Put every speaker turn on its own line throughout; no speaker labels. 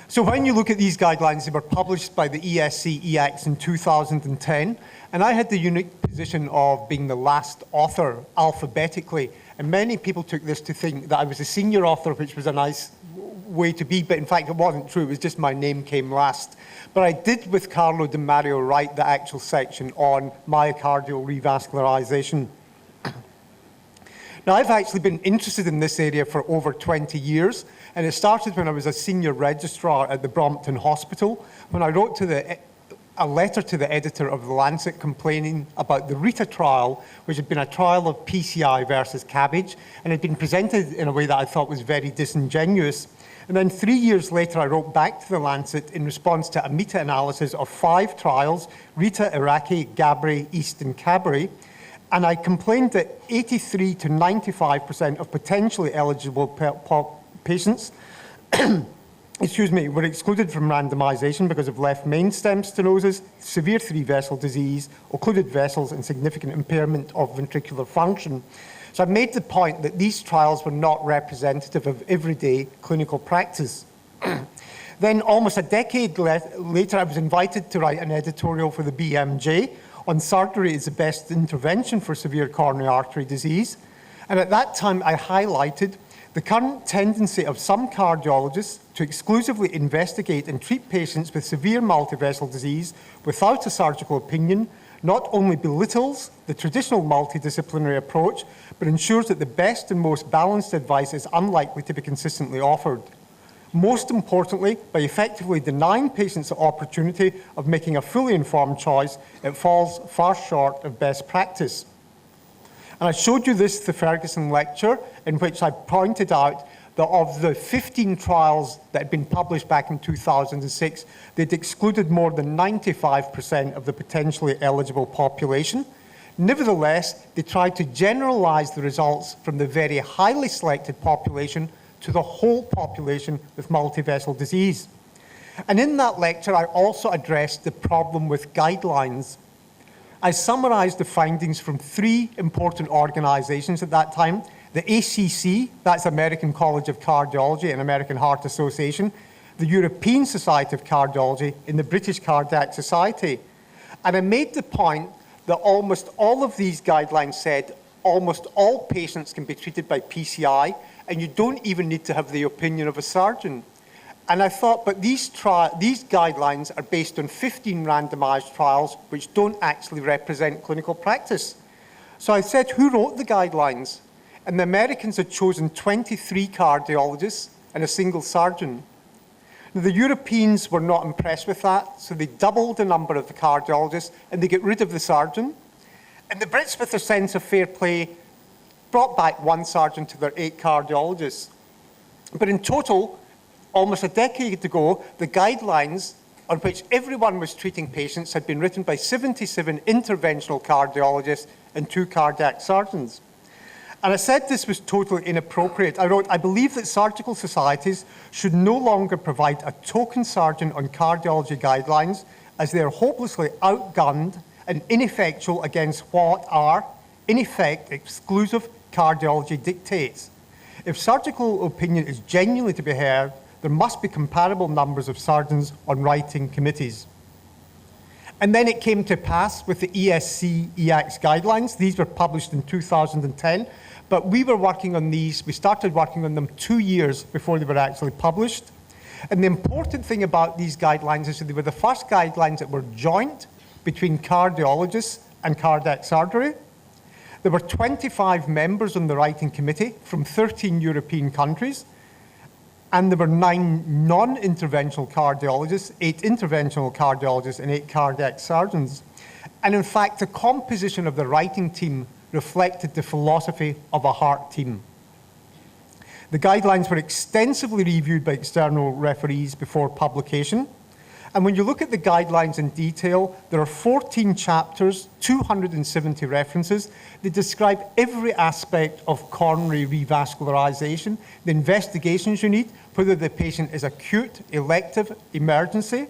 So when you look at these guidelines, they were published by the ESC-EACTS in 2010, and I had the unique position of being the last author alphabetically, and many people took this to think that I was a senior author, which was a nice way to be, but in fact it wasn't true, it was just my name came last. But I did, with Carlo Di Mario, write the actual section on myocardial revascularization. Now, I've actually been interested in this area for over 20 years, and it started when I was a senior registrar at the Brompton Hospital, when I wrote a letter to the editor of The Lancet complaining about the RITA trial, which had been a trial of PCI versus Cabbage, and had been presented in a way that I thought was very disingenuous. And then 3 years later, I wrote back to The Lancet in response to a meta-analysis of 5 trials, RITA, Iraqi, Gabri, East, and Cabri, and I complained that 83 to 95% of potentially eligible patients were excluded from randomization because of left main stem stenosis, severe 3-vessel disease, occluded vessels, and significant impairment of ventricular function. So I made the point that these trials were not representative of everyday clinical practice. Then almost a decade later, I was invited to write an editorial for the BMJ on surgery is the best intervention for severe coronary artery disease. And at that time, I highlighted the current tendency of some cardiologists to exclusively investigate and treat patients with severe multivessel disease without a surgical opinion not only belittles the traditional multidisciplinary approach, but ensures that the best and most balanced advice is unlikely to be consistently offered. Most importantly, by effectively denying patients the opportunity of making a fully informed choice, it falls far short of best practice. And I showed you this at the Ferguson lecture, in which I pointed out that of the 15 trials that had been published back in 2006, they'd excluded more than 95% of the potentially eligible population. Nevertheless, they tried to generalize the results from the very highly selected population to the whole population with multivessel disease. And in that lecture, I also addressed the problem with guidelines. I summarized the findings from 3 important organizations at that time: the ACC, that's American College of Cardiology and American Heart Association, the European Society of Cardiology, and the British Cardiac Society. And I made the point that almost all of these guidelines said almost all patients can be treated by PCI, and you don't even need to have the opinion of a surgeon. And I thought, but these guidelines are based on 15 randomized trials which don't actually represent clinical practice. So I said, who wrote the guidelines? And the Americans had chosen 23 cardiologists and a single surgeon. Now, the Europeans were not impressed with that, so they doubled the number of the cardiologists and they get rid of the surgeon. And the Brits, with their sense of fair play, brought back 1 surgeon to their 8 cardiologists. But in total, almost a decade ago, the guidelines on which everyone was treating patients had been written by 77 interventional cardiologists and 2 cardiac surgeons. And I said this was totally inappropriate. I wrote, I believe that surgical societies should no longer provide a token surgeon on cardiology guidelines, as they are hopelessly outgunned and ineffectual against what are, in effect, exclusive cardiology dictates. If surgical opinion is genuinely to be heard, there must be comparable numbers of surgeons on writing committees. And then it came to pass with the ESC-EACTS guidelines. These were published in 2010, but we started working on them 2 years before they were actually published. And the important thing about these guidelines is that they were the first guidelines that were joint between cardiologists and cardiac surgery. There were 25 members on the writing committee from 13 European countries, and there were 9 non-interventional cardiologists, 8 interventional cardiologists, and 8 cardiac surgeons. And in fact, the composition of the writing team reflected the philosophy of a heart team. The guidelines were extensively reviewed by external referees before publication. And when you look at the guidelines in detail, there are 14 chapters, 270 references. They describe every aspect of coronary revascularization, the investigations you need, whether the patient is acute, elective, emergency,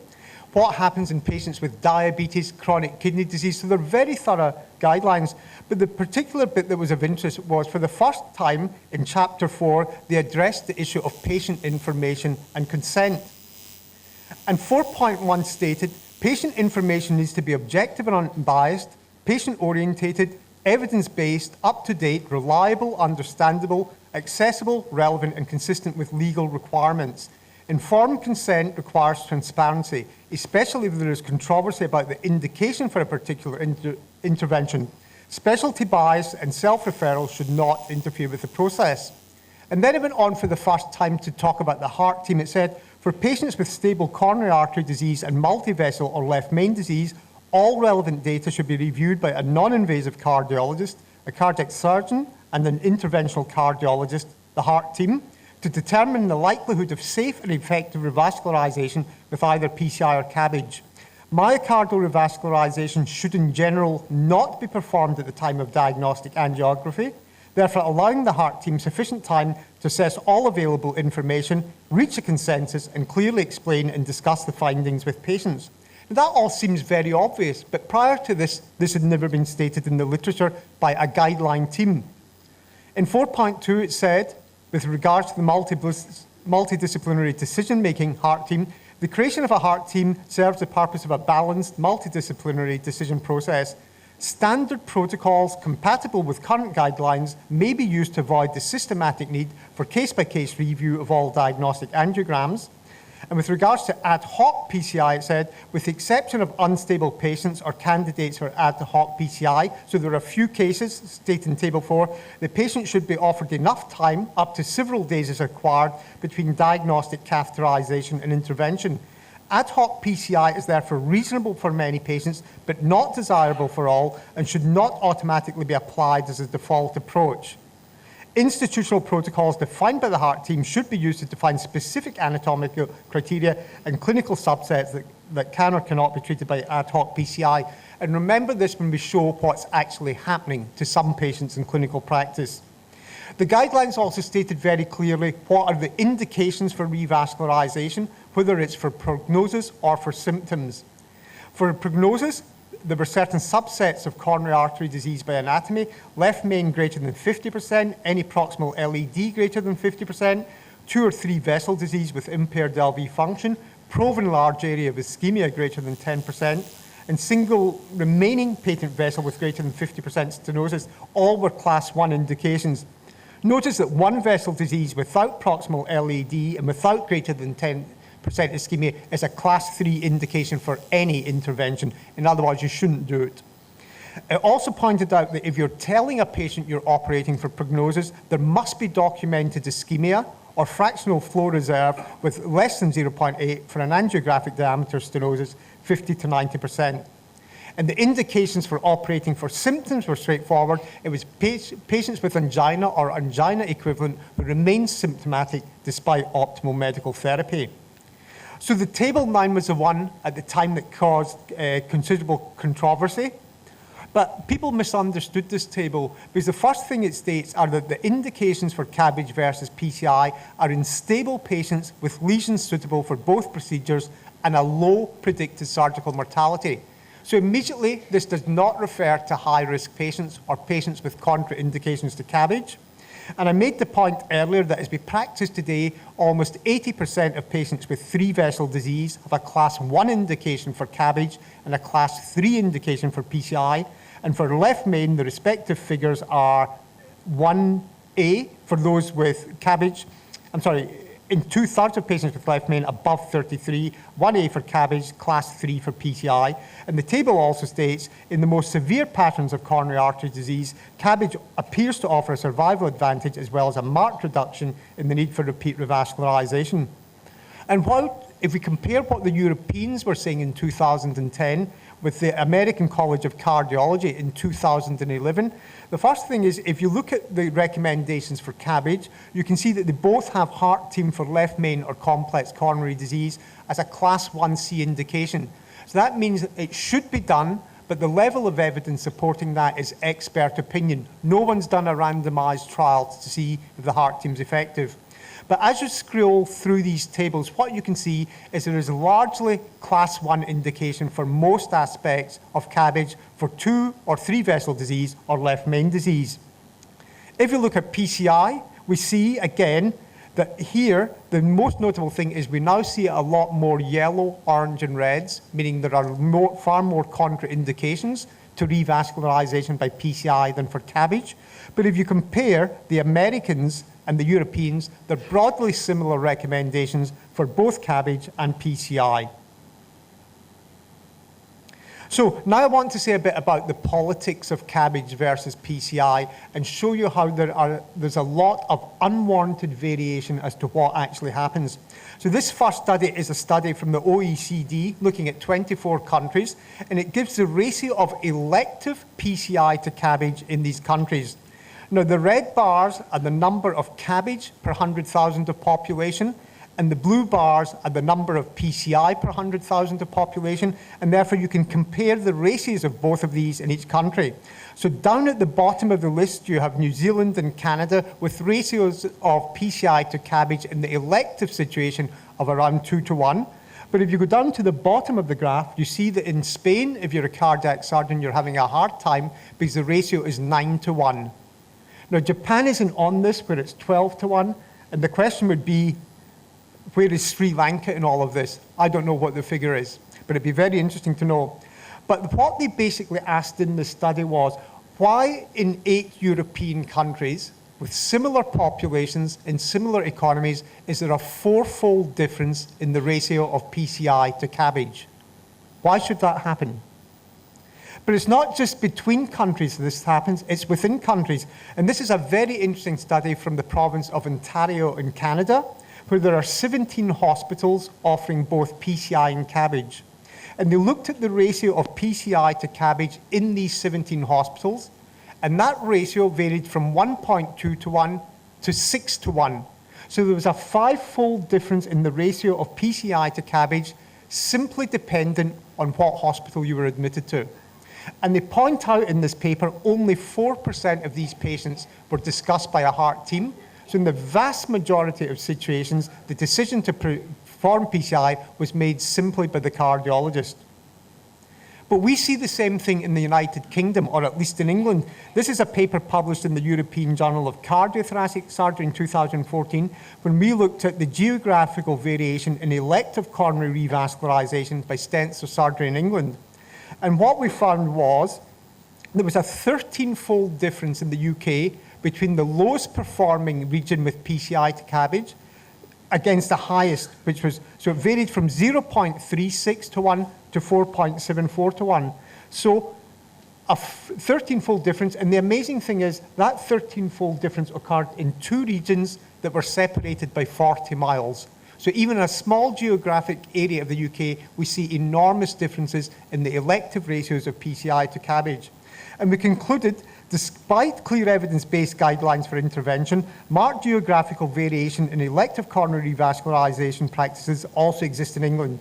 what happens in patients with diabetes, chronic kidney disease. So they're very thorough guidelines. But the particular bit that was of interest was, for the first time in Chapter 4, they addressed the issue of patient information and consent. And 4.1 stated, patient information needs to be objective and unbiased, patient-orientated, evidence-based, up-to-date, reliable, understandable, accessible, relevant, and consistent with legal requirements. Informed consent requires transparency, especially if there is controversy about the indication for a particular intervention. Specialty bias and self-referral should not interfere with the process. And then it went on for the first time to talk about the heart team. It said, for patients with stable coronary artery disease and multivessel or left main disease, all relevant data should be reviewed by a non-invasive cardiologist, a cardiac surgeon, and an interventional cardiologist, the heart team, to determine the likelihood of safe and effective revascularization with either PCI or Cabbage. Myocardial revascularization should in general not be performed at the time of diagnostic angiography, therefore allowing the heart team sufficient time to assess all available information, reach a consensus, and clearly explain and discuss the findings with patients. Now, that all seems very obvious, but prior to this, this had never been stated in the literature by a guideline team. In 4.2, it said, with regards to the multidisciplinary decision-making heart team, the creation of a heart team serves the purpose of a balanced multidisciplinary decision process. Standard protocols compatible with current guidelines may be used to avoid the systematic need for case-by-case review of all diagnostic angiograms. And with regards to ad hoc PCI, it said, with the exception of unstable patients or candidates for ad hoc PCI, so there are a few cases, stated in Table 4, the patient should be offered enough time, up to several days as required, between diagnostic catheterization and intervention. Ad hoc PCI is therefore reasonable for many patients, but not desirable for all, and should not automatically be applied as a default approach. Institutional protocols defined by the heart team should be used to define specific anatomical criteria and clinical subsets that can or cannot be treated by ad hoc PCI. And remember this when we show what's actually happening to some patients in clinical practice. The guidelines also stated very clearly what are the indications for revascularization, whether it's for prognosis or for symptoms. For prognosis, there were certain subsets of coronary artery disease by anatomy: left main greater than 50%, any proximal LED greater than 50%, 2 or 3 vessel disease with impaired LV function, proven large area of ischemia greater than 10%, and single remaining patent vessel with greater than 50% stenosis. All were class 1 indications. Notice that one vessel disease without proximal LAD and without greater than 10% ischemia is a class 3 indication for any intervention. In other words, you shouldn't do it. It also pointed out that if you're telling a patient you're operating for prognosis, there must be documented ischemia or fractional flow reserve with less than 0.8 for an angiographic diameter stenosis, 50 to 90%. And the indications for operating for symptoms were straightforward. It was patients with angina or angina equivalent who remained symptomatic despite optimal medical therapy. So the Table 9 was the one at the time that caused considerable controversy. But people misunderstood this table because the first thing it states are that the indications for Cabbage versus PCI are in stable patients with lesions suitable for both procedures and a low predicted surgical mortality. So immediately, this does not refer to high-risk patients or patients with contraindications to Cabbage. And I made the point earlier that as we practice today, almost 80% of patients with 3-vessel disease have a class 1 indication for Cabbage and a class 3 indication for PCI. And for left main, the respective figures are 1A for those with Cabbage, in 2/3 of patients with left main above 33, 1A for Cabbage, class 3 for PCI. And the table also states, in the most severe patterns of coronary artery disease, Cabbage appears to offer a survival advantage as well as a marked reduction in the need for repeat revascularization. And if we compare what the Europeans were saying in 2010 with the American College of Cardiology in 2011, the first thing is, if you look at the recommendations for Cabbage, you can see that they both have heart team for left main or complex coronary disease as a class 1C indication. So that means it should be done, but the level of evidence supporting that is expert opinion. No one's done a randomized trial to see if the heart team's effective. But as you scroll through these tables, what you can see is there is largely class 1 indication for most aspects of Cabbage for 2 or 3 vessel disease or left main disease. If you look at PCI, we see again that here the most notable thing is we now see a lot more yellow, orange and reds, meaning there are far more contraindications to revascularization by PCI than for Cabbage. But if you compare the Americans and the Europeans, they're broadly similar recommendations for both Cabbage and PCI. So now I want to say a bit about the politics of Cabbage versus PCI and show you how there's a lot of unwarranted variation as to what actually happens. So this first study is a study from the OECD looking at 24 countries, and it gives the ratio of elective PCI to Cabbage in these countries. Now the red bars are the number of Cabbage per 100,000 of population, and the blue bars are the number of PCI per 100,000 of population, and therefore you can compare the ratios of both of these in each country. So down at the bottom of the list, you have New Zealand and Canada with ratios of PCI to Cabbage in the elective situation of around 2 to 1. But if you go down to the bottom of the graph, you see that in Spain, if you're a cardiac surgeon, you're having a hard time because the ratio is 9 to 1. Now, Japan isn't on this, where it's 12 to 1, and the question would be, where is Sri Lanka in all of this? I don't know what the figure is, but it'd be very interesting to know. But what they basically asked in the study was, why in 8 European countries with similar populations in similar economies is there a 4-fold difference in the ratio of PCI to Cabbage? Why should that happen? But it's not just between countries this happens, it's within countries. And this is a very interesting study from the province of Ontario in Canada, where there are 17 hospitals offering both PCI and Cabbage. And they looked at the ratio of PCI to Cabbage in these 17 hospitals, and that ratio varied from 1.2 to 1 to 6 to 1. So there was a 5-fold difference in the ratio of PCI to Cabbage, simply dependent on what hospital you were admitted to. And they point out in this paper only 4% of these patients were discussed by a heart team. So in the vast majority of situations, the decision to perform PCI was made simply by the cardiologist. But we see the same thing in the United Kingdom, or at least in England. This is a paper published in the European Journal of Cardiothoracic Surgery in 2014, when we looked at the geographical variation in elective coronary revascularization by stents or surgery in England. And what we found was there was a 13-fold difference in the UK between the lowest performing region with PCI to Cabbage against the highest, which was, so it varied from 0.36 to 1 to 4.74 to 1. So a 13-fold difference, and the amazing thing is that 13-fold difference occurred in 2 regions that were separated by 40 miles. So even in a small geographic area of the UK, we see enormous differences in the elective ratios of PCI to Cabbage. And we concluded, despite clear evidence-based guidelines for intervention, marked geographical variation in elective coronary revascularization practices also exist in England.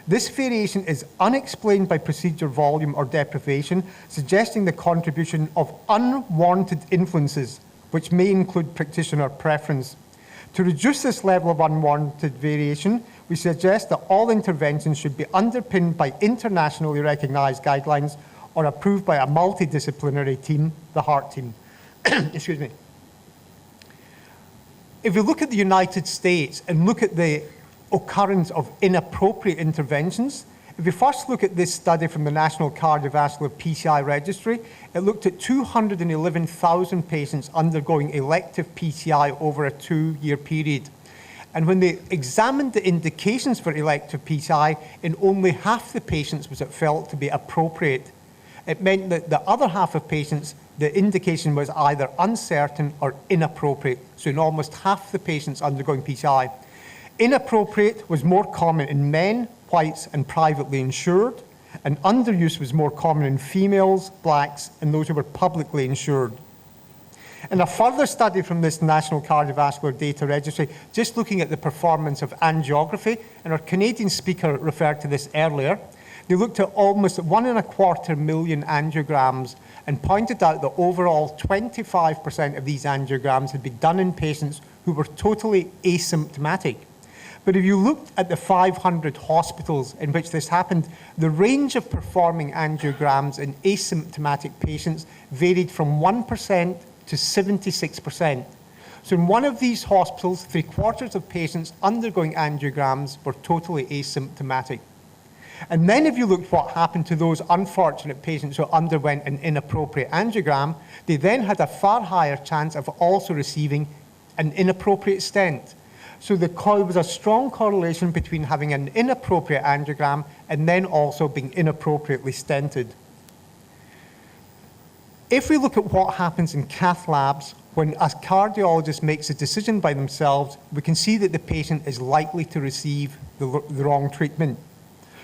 This variation is unexplained by procedure volume or deprivation, suggesting the contribution of unwarranted influences, which may include practitioner preference. To reduce this level of unwarranted variation, we suggest that all interventions should be underpinned by internationally recognized guidelines or approved by a multidisciplinary team, the heart team. Excuse me. If we look at the United States and look at the occurrence of inappropriate interventions, if we first look at this study from the National Cardiovascular PCI Registry, it looked at 211,000 patients undergoing elective PCI over a 2-year period. And when they examined the indications for elective PCI, in only half the patients was it felt to be appropriate. It meant that the other half of patients, the indication was either uncertain or inappropriate. So in almost half the patients undergoing PCI. Inappropriate was more common in men, whites, and privately insured, and underuse was more common in females, blacks, and those who were publicly insured. In a further study from this National Cardiovascular Data Registry, just looking at the performance of angiography, and our Canadian speaker referred to this earlier, They looked at almost 1.25 million angiograms and pointed out that overall 25% of these angiograms had been done in patients who were totally asymptomatic. But if you looked at the 500 hospitals in which this happened, the range of performing angiograms in asymptomatic patients varied from 1% to 76%. So in one of these hospitals, 3/4 of patients undergoing angiograms were totally asymptomatic. And then if you looked what happened to those unfortunate patients who underwent an inappropriate angiogram, they then had a far higher chance of also receiving an inappropriate stent. So there was a strong correlation between having an inappropriate angiogram and then also being inappropriately stented. If we look at what happens in cath labs, when a cardiologist makes a decision by themselves, we can see that the patient is likely to receive the wrong treatment.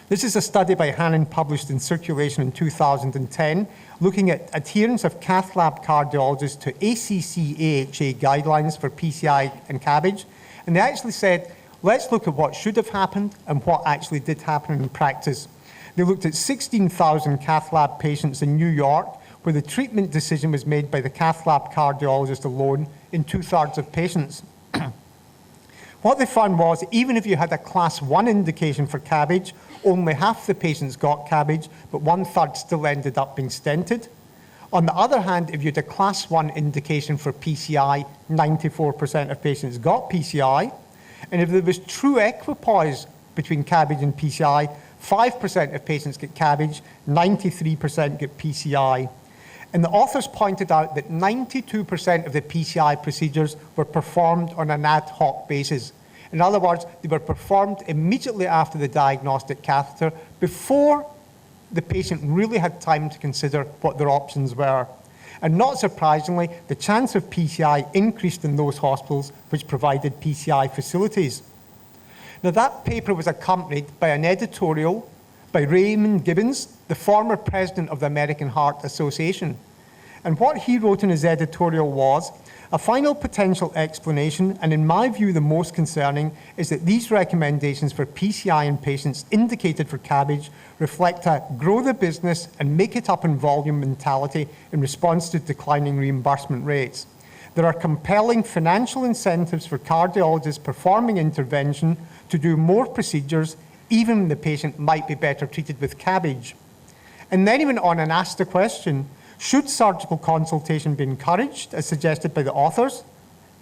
This is a study by Hannon published in Circulation in 2010, looking at adherence of cath lab cardiologists to ACC/AHA guidelines for PCI and Cabbage. And they actually said, let's look at what should have happened and what actually did happen in practice. They looked at 16,000 cath lab patients in New York, where the treatment decision was made by the cath lab cardiologist alone in 2/3 of patients. What they found was, even if you had a class 1 indication for Cabbage, only half the patients got Cabbage, but 1/3 still ended up being stented. On the other hand, if you had a class 1 indication for PCI, 94% of patients got PCI. And if there was true equipoise between Cabbage and PCI, 5% of patients get Cabbage, 93% get PCI. And the authors pointed out that 92% of the PCI procedures were performed on an ad hoc basis. In other words, they were performed immediately after the diagnostic catheter, before the patient really had time to consider what their options were. And not surprisingly, the chance of PCI increased in those hospitals which provided PCI facilities. Now, that paper was accompanied by an editorial by Raymond Gibbons, the former president of the American Heart Association. And what he wrote in his editorial was, a final potential explanation, and in my view the most concerning, is that these recommendations for PCI in patients indicated for Cabbage reflect a grow the business and make it up in volume mentality in response to declining reimbursement rates. There are compelling financial incentives for cardiologists performing intervention to do more procedures, even when the patient might be better treated with Cabbage. And then he went on and asked the question, should surgical consultation be encouraged, as suggested by the authors?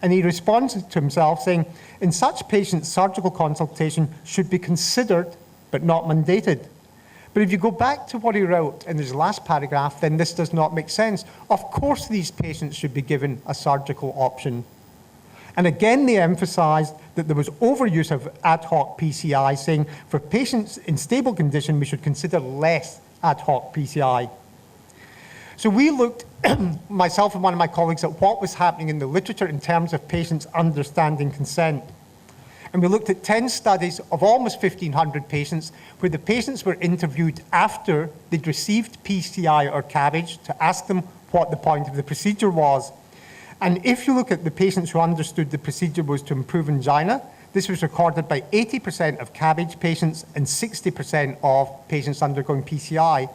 And he responded to himself saying, in such patients, surgical consultation should be considered, but not mandated. But if you go back to what he wrote in his last paragraph, then this does not make sense. Of course these patients should be given a surgical option. And again, they emphasized that there was overuse of ad hoc PCI, saying for patients in stable condition, we should consider less ad hoc PCI. So we looked, myself and one of my colleagues, at what was happening in the literature in terms of patients understanding consent. And we looked at 10 studies of almost 1,500 patients where the patients were interviewed after they'd received PCI or Cabbage to ask them what the point of the procedure was. And if you look at the patients who understood the procedure was to improve angina, this was recorded by 80% of Cabbage patients and 60% of patients undergoing PCI.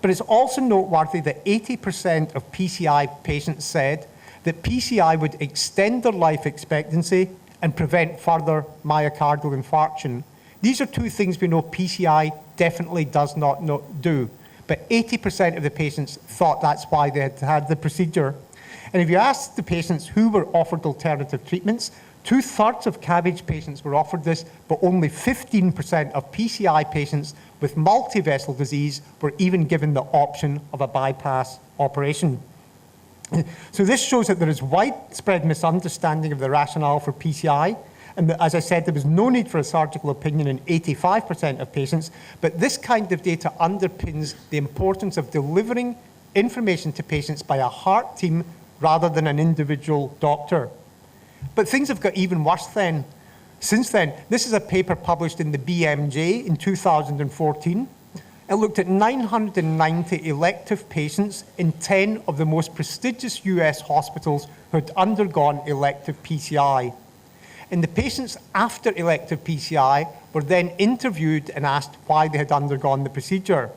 But it's also noteworthy that 80% of PCI patients said that PCI would extend their life expectancy and prevent further myocardial infarction. These are two things we know PCI definitely does not do. But 80% of the patients thought that's why they had had the procedure. And if you ask the patients who were offered alternative treatments, 2/3 of Cabbage patients were offered this, but only 15% of PCI patients with multivessel disease were even given the option of a bypass operation. So this shows that there is widespread misunderstanding of the rationale for PCI, and that, as I said, there was no need for a surgical opinion in 85% of patients, but this kind of data underpins the importance of delivering information to patients by a heart team rather than an individual doctor. But things have got even worse then. Since then, this is a paper published in the BMJ in 2014. It looked at 990 elective patients in 10 of the most prestigious US hospitals who had undergone elective PCI. And the patients after elective PCI were then interviewed and asked why they had undergone the procedure.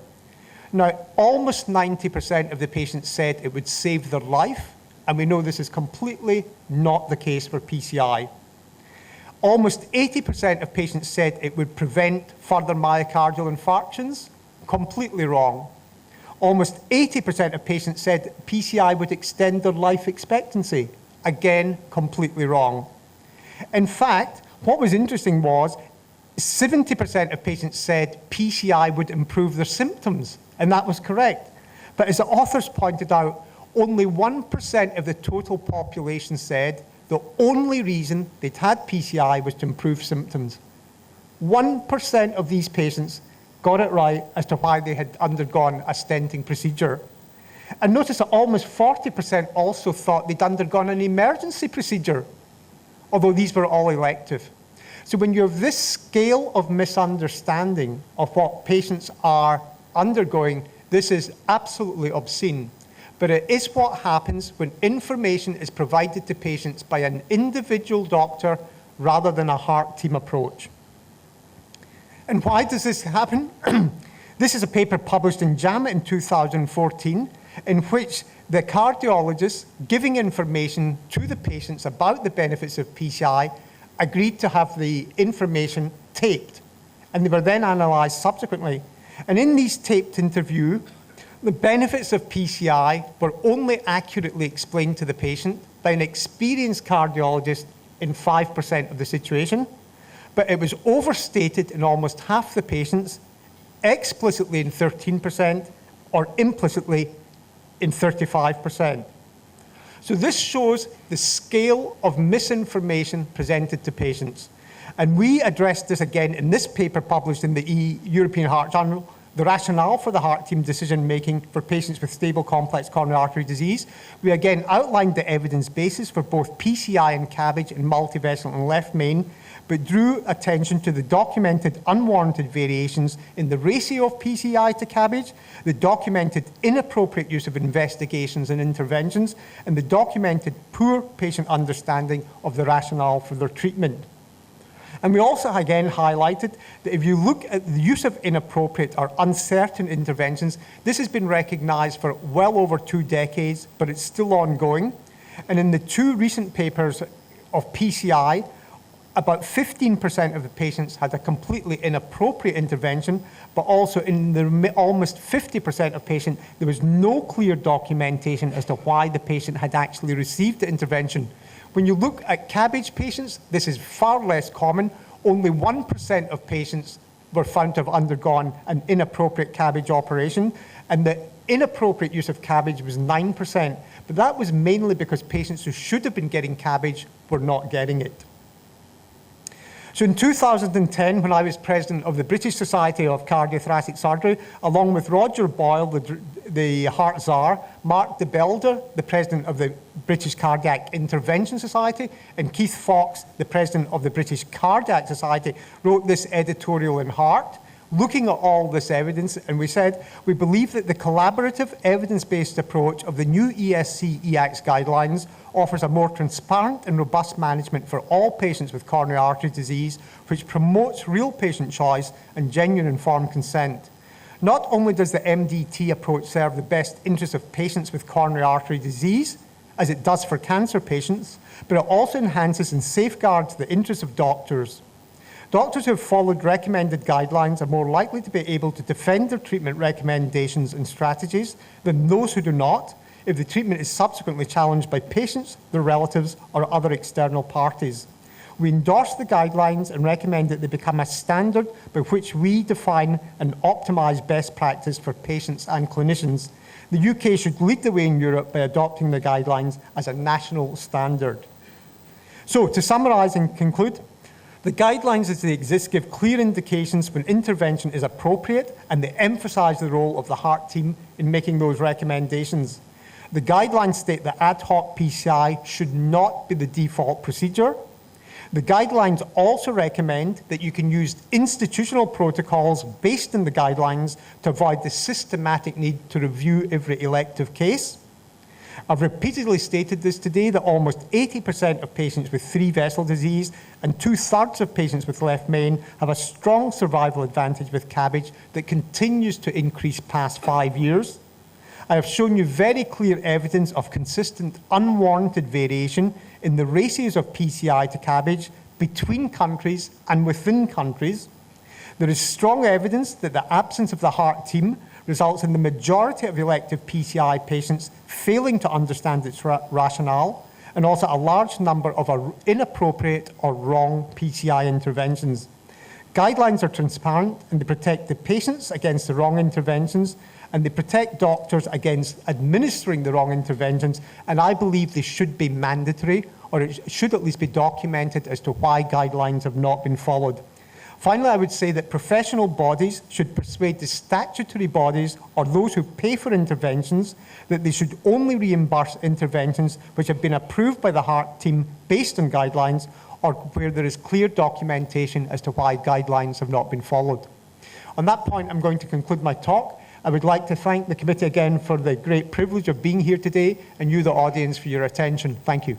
Now, almost 90% of the patients said it would save their life, and we know this is completely not the case for PCI. Almost 80% of patients said it would prevent further myocardial infarctions. Completely wrong. Almost 80% of patients said PCI would extend their life expectancy. Again, completely wrong. In fact, what was interesting was 70% of patients said PCI would improve their symptoms, and that was correct. But as the authors pointed out, only 1% of the total population said the only reason they'd had PCI was to improve symptoms. 1% of these patients got it right as to why they had undergone a stenting procedure. And notice that almost 40% also thought they'd undergone an emergency procedure, although these were all elective. So when you have this scale of misunderstanding of what patients are undergoing, this is absolutely obscene. But it is what happens when information is provided to patients by an individual doctor rather than a heart team approach. And why does this happen? This is a paper published in JAMA in 2014, in which the cardiologists giving information to the patients about the benefits of PCI agreed to have the information taped, and they were then analysed subsequently. And in these taped interviews, the benefits of PCI were only accurately explained to the patient by an experienced cardiologist in 5% of the situation, but it was overstated in almost half the patients, explicitly in 13%, or implicitly in 35%. So this shows the scale of misinformation presented to patients. And we addressed this again in this paper published in the European Heart Journal, the rationale for the heart team decision-making for patients with stable complex coronary artery disease. We again outlined the evidence basis for both PCI and Cabbage in multivessel and left main, but drew attention to the documented unwarranted variations in the ratio of PCI to Cabbage, the documented inappropriate use of investigations and interventions, and the documented poor patient understanding of the rationale for their treatment. And we also again highlighted that if you look at the use of inappropriate or uncertain interventions, this has been recognized for well over 2 decades, but it's still ongoing. And in the 2 recent papers of PCI, about 15% of the patients had a completely inappropriate intervention, but also in the almost 50% of patients, there was no clear documentation as to why the patient had actually received the intervention. When you look at Cabbage patients, this is far less common. Only 1% of patients were found to have undergone an inappropriate Cabbage operation, and the inappropriate use of Cabbage was 9%, but that was mainly because patients who should have been getting Cabbage were not getting it. So in 2010, when I was president of the British Society of Cardiothoracic Surgery, along with Roger Boyle, the heart czar, Mark de Belder, the president of the British Cardiac Intervention Society, and Keith Fox, the president of the British Cardiac Society, wrote this editorial in Heart, looking at all this evidence, and we said, we believe that the collaborative evidence-based approach of the new ESC-EACTS guidelines offers a more transparent and robust management for all patients with coronary artery disease, which promotes real patient choice and genuine informed consent. Not only does the MDT approach serve the best interests of patients with coronary artery disease, as it does for cancer patients, but it also enhances and safeguards the interests of doctors. Doctors who have followed recommended guidelines are more likely to be able to defend their treatment recommendations and strategies than those who do not, if the treatment is subsequently challenged by patients, their relatives, or other external parties. We endorse the guidelines and recommend that they become a standard by which we define and optimize best practice for patients and clinicians. The UK should lead the way in Europe by adopting the guidelines as a national standard. So, to summarise and conclude, the guidelines as they exist give clear indications when intervention is appropriate, and they emphasise the role of the heart team in making those recommendations. The guidelines state that ad hoc PCI should not be the default procedure. The guidelines also recommend that you can use institutional protocols based on the guidelines to avoid the systematic need to review every elective case. I've repeatedly stated this today that almost 80% of patients with 3-vessel disease and 2/3 of patients with left main have a strong survival advantage with Cabbage that continues to increase past 5 years. I have shown you very clear evidence of consistent unwarranted variation in the ratios of PCI to Cabbage between countries and within countries. There is strong evidence that the absence of the heart team results in the majority of elective PCI patients failing to understand its rationale, and also a large number of inappropriate or wrong PCI interventions. Guidelines are transparent and they protect the patients against the wrong interventions, and they protect doctors against administering the wrong interventions, and I believe they should be mandatory, or it should at least be documented as to why guidelines have not been followed. Finally, I would say that professional bodies should persuade the statutory bodies or those who pay for interventions that they should only reimburse interventions which have been approved by the heart team based on guidelines, or where there is clear documentation as to why guidelines have not been followed. On that point, I'm going to conclude my talk. I would like to thank the committee again for the great privilege of being here today, and you, the audience, for your attention. Thank you.